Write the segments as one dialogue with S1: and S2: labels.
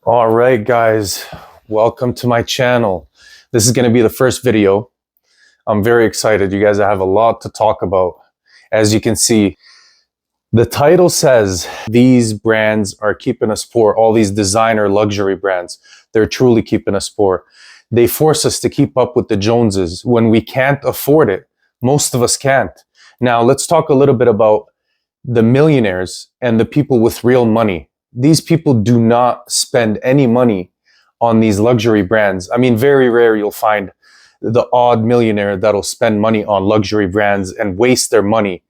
S1: All right, guys, welcome to my channel. This is going to be the first video. I'm very excited. You guys have a lot to talk about. As you can see, the title says these brands are keeping us poor. All these designer luxury brands, they're truly keeping us poor. They force us to keep up with the Joneses when we can't afford it. Most of us can't. Now, let's talk a little bit about the millionaires and the people with real money. These people do not spend any money on these luxury brands. I mean, very rare you'll find the odd millionaire that'll spend money on luxury brands and waste their money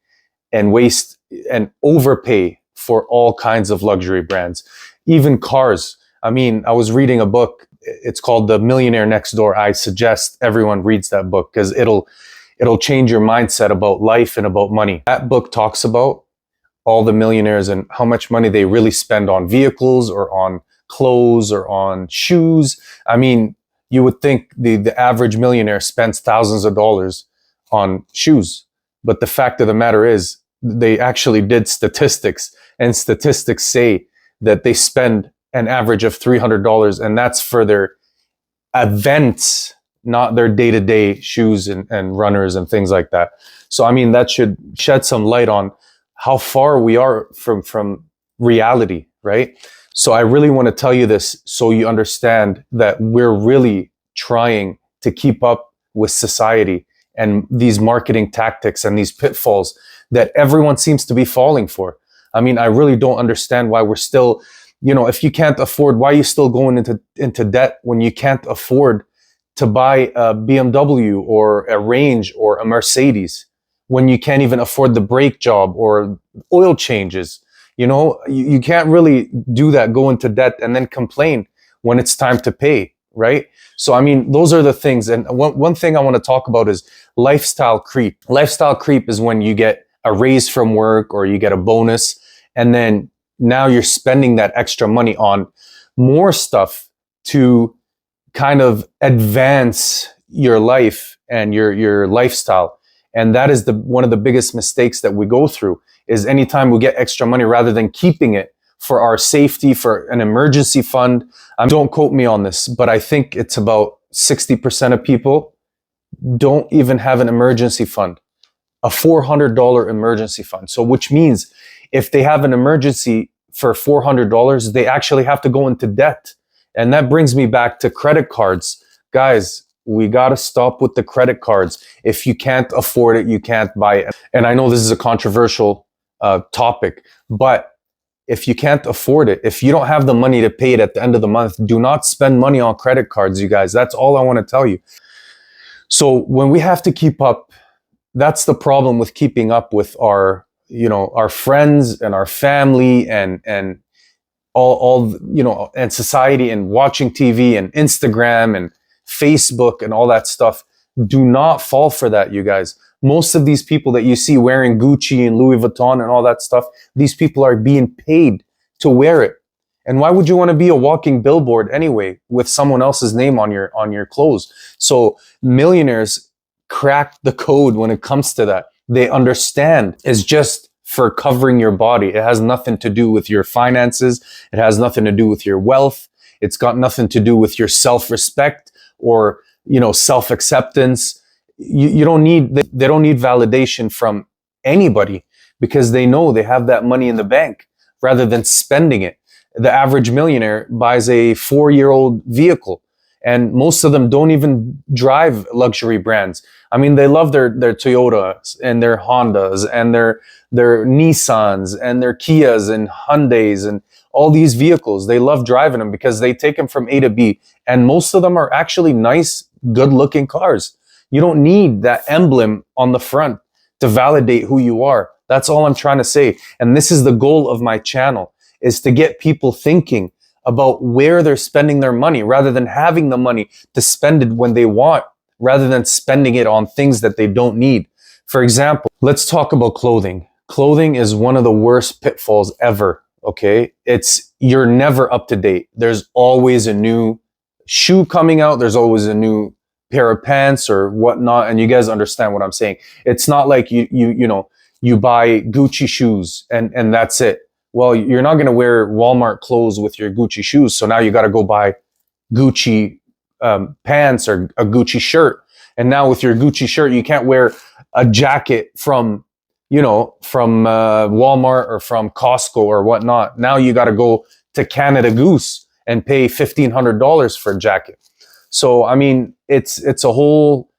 S1: and waste and overpay for all kinds of luxury brands. Even cars. I mean, I was reading a book. It's called The Millionaire Next Door. I suggest everyone reads that book because it'll change your mindset about life and about money. That book talks about all the millionaires and how much money they really spend on vehicles or on clothes or on shoes. I mean, you would think the average millionaire spends thousands of dollars on shoes. But the fact of the matter is, they actually did statistics, and statistics say that they spend an average of $300, and that's for their events, not their day-to-day shoes and runners and things like that. So, I mean, that should shed some light on how far we are from reality, right? So I really want to tell you this so you understand that we're really trying to keep up with society and these marketing tactics and these pitfalls that everyone seems to be falling for. I mean, I really don't understand why we're still, if you can't afford, why are you still going into debt when you can't afford to buy a BMW or a Range or a Mercedes? When you can't even afford the brake job or oil changes. You can't really do that, go into debt and then complain when it's time to pay, right? So, I mean, those are the things. And one thing I want to talk about is lifestyle creep. Lifestyle creep is when you get a raise from work or you get a bonus, and then now you're spending that extra money on more stuff to kind of advance your life and your lifestyle. And that is one of the biggest mistakes that we go through is anytime we get extra money, rather than keeping it for our safety, for an emergency fund. Don't quote me on this, but I think it's about 60% of people don't even have an emergency fund, a $400 emergency fund. So which means if they have an emergency for $400, they actually have to go into debt. And that brings me back to credit cards. Guys, we got to stop with the credit cards. If you can't afford it, you can't buy it. And I know this is a controversial topic, but if you can't afford it, if you don't have the money to pay it at the end of the month, do not spend money on credit cards, you guys. That's all I want to tell you. So when we have to keep up, that's the problem with keeping up with our friends and our family and all and society and watching TV and Instagram and Facebook and all that stuff. Do not fall for that, you guys. Most of these people that you see wearing Gucci and Louis Vuitton and all that stuff, these people are being paid to wear it. And why would you want to be a walking billboard anyway with someone else's name on your clothes? So millionaires crack the code when it comes to that. They understand it's just for covering your body. It has nothing to do with your finances. It has nothing to do with your wealth. It's got nothing to do with your self-respect or self-acceptance. They don't need validation from anybody because they know they have that money in the bank rather than spending it. The average millionaire buys a 4-year-old vehicle, and most of them don't even drive luxury brands. I mean, they love their Toyotas and their Hondas and their Nissans and their Kias and Hyundais and all these vehicles. They love driving them because they take them from A to B. And most of them are actually nice, good-looking cars. You don't need that emblem on the front to validate who you are. That's all I'm trying to say. And this is the goal of my channel, is to get people thinking about where they're spending their money rather than having the money to spend it when they want, rather than spending it on things that they don't need. For example, let's talk about clothing. Clothing is one of the worst pitfalls ever, okay? You're never up to date. There's always a new shoe coming out. There's always a new pair of pants or whatnot. And you guys understand what I'm saying. It's not like you buy Gucci shoes and that's it. Well, you're not going to wear Walmart clothes with your Gucci shoes. So now you got to go buy Gucci pants or a Gucci shirt. And now with your Gucci shirt, you can't wear a jacket from, from Walmart or from Costco or whatnot. Now you got to go to Canada Goose and pay $1,500 for a jacket. So, I mean, it's a whole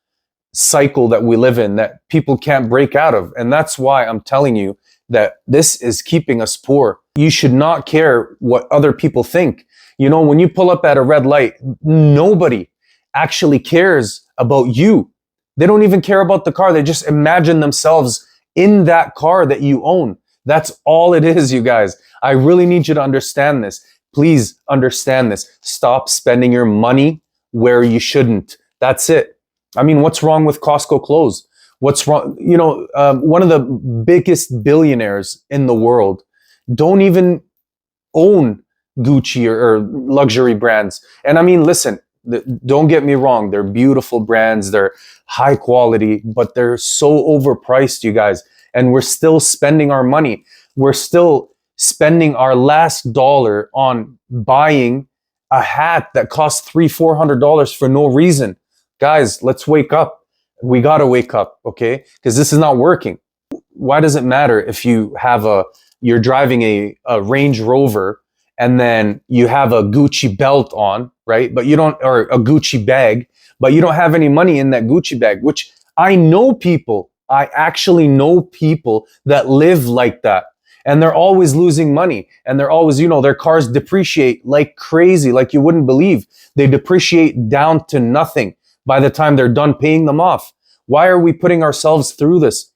S1: cycle that we live in that people can't break out of. And that's why I'm telling you that this is keeping us poor. You should not care what other people think. When you pull up at a red light, nobody actually cares about you. They don't even care about the car. They just imagine themselves in that car that you own. That's all it is, you guys. I really need you to understand this. Please understand this. Stop spending your money where you shouldn't. That's it. I mean, what's wrong with Costco clothes? What's wrong? One of the biggest billionaires in the world don't even own Gucci or luxury brands. And I mean, listen, don't get me wrong. They're beautiful brands. They're high quality, but they're so overpriced, you guys. And we're still spending our money. We're still spending our last dollar on buying a hat that costs $300-400 for no reason. Guys, let's wake up. We got to wake up, okay? Because this is not working. Why does it matter if you're driving a Range Rover and then you have a Gucci belt on, right? But you don't, or a Gucci bag, but you don't have any money in that Gucci bag, which I actually know people that live like that. And they're always losing money. And they're always, their cars depreciate like crazy, like you wouldn't believe. They depreciate down to nothing by the time they're done paying them off. Why are we putting ourselves through this?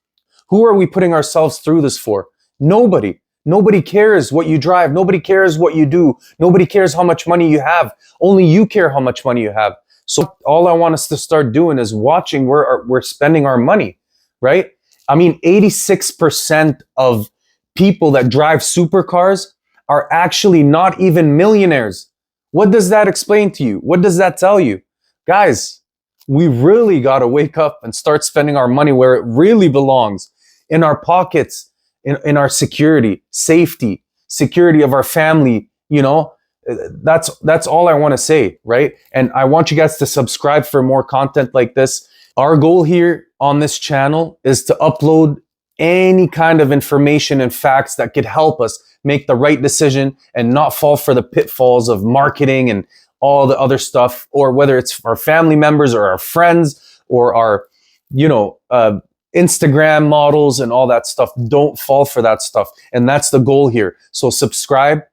S1: Who are we putting ourselves through this for? Nobody. Nobody cares what you drive. Nobody cares what you do. Nobody cares how much money you have. Only you care how much money you have. So all I want us to start doing is watching where we're spending our money, right? I mean, 86% of people that drive supercars are actually not even millionaires. What does that explain to you? What does that tell you? Guys, we really got to wake up and start spending our money where it really belongs, in our pockets, in our security of our family. That's all I want to say, right? And I want you guys to subscribe for more content like this. Our goal here on this channel is to upload any kind of information and facts that could help us make the right decision and not fall for the pitfalls of marketing and all the other stuff, or whether it's our family members or our friends or our, Instagram models and all that stuff. Don't fall for that stuff. And that's the goal here. So subscribe,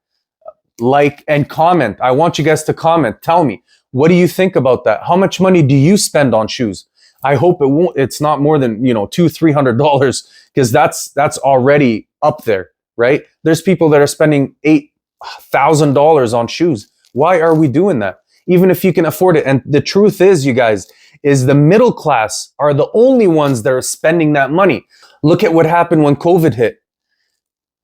S1: like, and comment. I want you guys to comment. Tell me, what do you think about that? How much money do you spend on shoes? I hope it's not more than, $200-300, because that's already up there, right? There's people that are spending $8,000 on shoes. Why are we doing that? Even if you can afford it. And the truth is, you guys, is the middle class are the only ones that are spending that money. Look at what happened when COVID hit.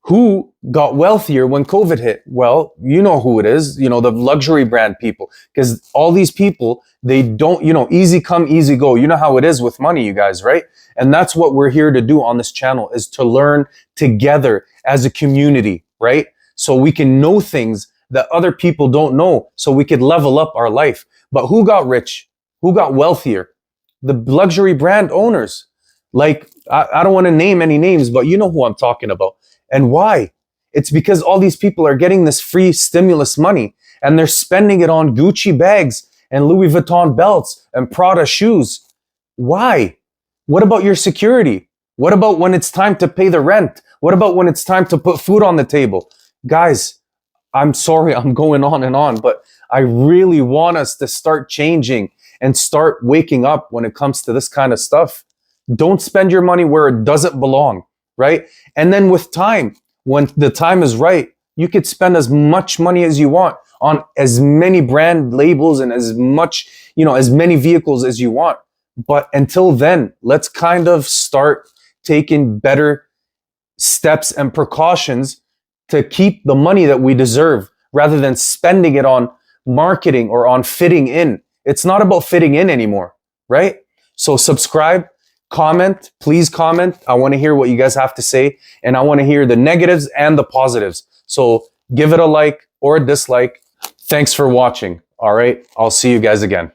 S1: Who got wealthier when COVID hit? Well, you know who it is, the luxury brand people. Because all these people, they don't, easy come, easy go. You know how it is with money, you guys, right? And that's what we're here to do on this channel, is to learn together as a community, right? So we can know things that other people don't know, so we could level up our life. But who got rich? Who got wealthier? The luxury brand owners. Like, I don't want to name any names, but you know who I'm talking about. And why? It's because all these people are getting this free stimulus money and they're spending it on Gucci bags and Louis Vuitton belts and Prada shoes. Why? What about your security? What about when it's time to pay the rent? What about when it's time to put food on the table? Guys, I'm sorry I'm going on and on, but I really want us to start changing and start waking up when it comes to this kind of stuff. Don't spend your money where it doesn't belong, right? And then with time, when the time is right, you could spend as much money as you want on as many brand labels and as much, as many vehicles as you want. But until then, let's kind of start taking better steps and precautions to keep the money that we deserve, rather than spending it on marketing or on fitting in. It's not about fitting in anymore, right? So subscribe, comment, please comment. I want to hear what you guys have to say, and I want to hear the negatives and the positives. So give it a like or a dislike. Thanks for watching. All right, I'll see you guys again.